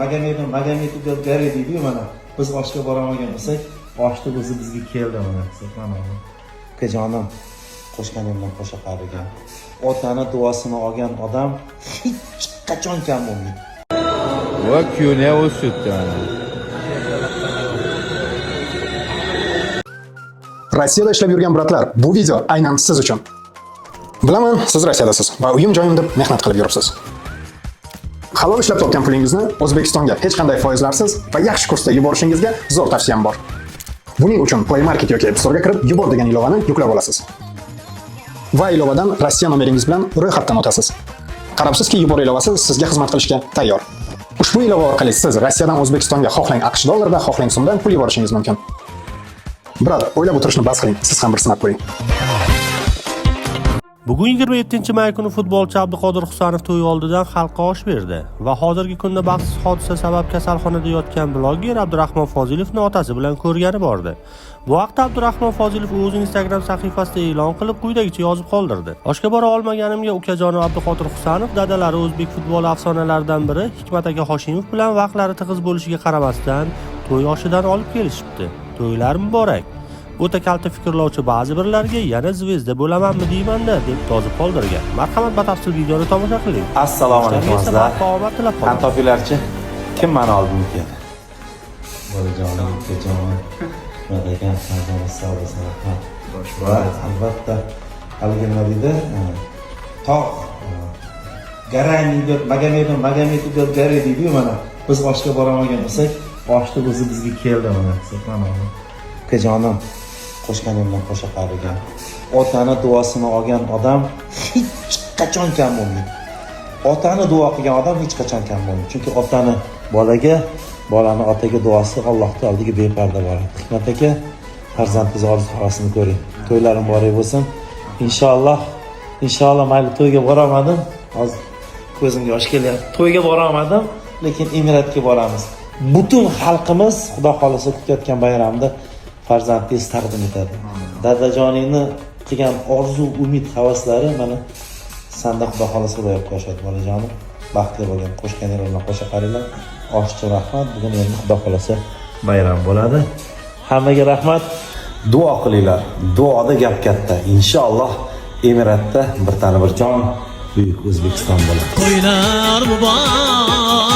Magometov gari deydi-yu mana. Biz oshga bora olmagan bo'lsak, oshni o'zi bizga keldi mana. Mana. Ukajonim qo'shganimdan qo'sha qarigan. Otani duosini olgan odam hech qachon kam bo'lmaydi. Va kuyovni o'sitdi mana. Rossiyada ishlab yurgan bratlar, bu video aynan siz uchun. Bilaman, siz Rossiyadasiz va uyim joyim deb mehnat qilib yuribsiz. Halol ishlab topgan pulingizni O'zbekistonga hech qanday foizlarsiz va yaxshi kursda yuborishingizga zo'r tavsiyam bor. Buning uchun Play Market yoki App Store'ga kirib yubor degan ilovani yuklab olasiz. Va ilovadan Rossiya nomeringiz bilan ro'yxatdan o'tasiz. Qarabsizki, yubor ilovasi sizga xizmat qilishga tayyor. Ushbu ilova orqali siz Rossiyadan O'zbekistonga xohlang AQSh dollarida, xohlang so'mdan pul yuborishingiz mumkin. Biroq, o'ylab o'tirishni bas qiling, siz ham bir sinab ko'ring. Bugun 27-may kuni futbolchi Abduqodir Husanov to'y oldidan xalqqa osh berdi va hozirgi kunda baxtsiz hodisa sabab kasalxonada yotgan blogger Abdurahmon Fozilovni otasi bilan ko'rgani bordi. Bu haqda Abdurahmon Fozilov o'zining Instagram sahifasida e'lon qilib, quyidagicha yozib qoldirdi. Oshga bora olmaganimga ukajonim Abduqodir Husanov dadalari o'zbek futboli afsonalaridan biri Hikmat aka Hoshimov bilan vaqtlari tig'iz bo'lishiga qaramasdan to'y oshidan olib kelishibdi. To'ylar muborak. O'ta kalta fikrlovchi ba'zi birlarga yana zvezda bo'lamanmi deyman-da deb yozib qoldirgan. Marhamat, batafsil videoni tomosha qiling. Assalomu alaykum azizlar. Qantofilarchi? Kim meni oldimga keldi? Bolajonim, ukajonim, madagan, farzand sog'liqni. Va albatta haligi nima deydi? Tog' garani deb Magometov gari deydi-yu mana. Biz oshga bora olmagan bo'lsak, oshni o'zi bizga keldi mana. Mana. Ukajonim qo'shganimdan qo'sha qarigan. Otani duosini olgan odam hech qachon kam bo'lmaydi. Otani duo qilgan odam hech qachon kam bo'lmaydi. Chunki otani bolaga, bolani otaga duosi Allohning oldiga beparda boradi. Hikmat aka, farzandingiz orzusi ko'ring. To'ylarim muborak bo'lsin. Inshaalloh mayli to'yga bora olmadim. Hozir ko'zimga yosh kelyapti. To'yga bora olmadim, lekin Emiratga boramiz. Butun xalqimiz Xudo xolisa kutayotgan bayramda farzandingiz taqdim etadi. Dadajoningni qilgan orzu, umid, havaslari mana senda Xudo xolisa ro'yobga oshadi bolajonim. Baxtli bo'lgan, qo'shganinglar qo'sha qaringlar. Oshchi rahmat. Bugun endi Xudo xolasa bayram bo'ladi. Hammaga rahmat. Duo qilinglar. Duoda gap katta. Inshaalloh Emiratda bir tani bir jon buyuk O'zbekiston bo'ladi. To'ylar muborak.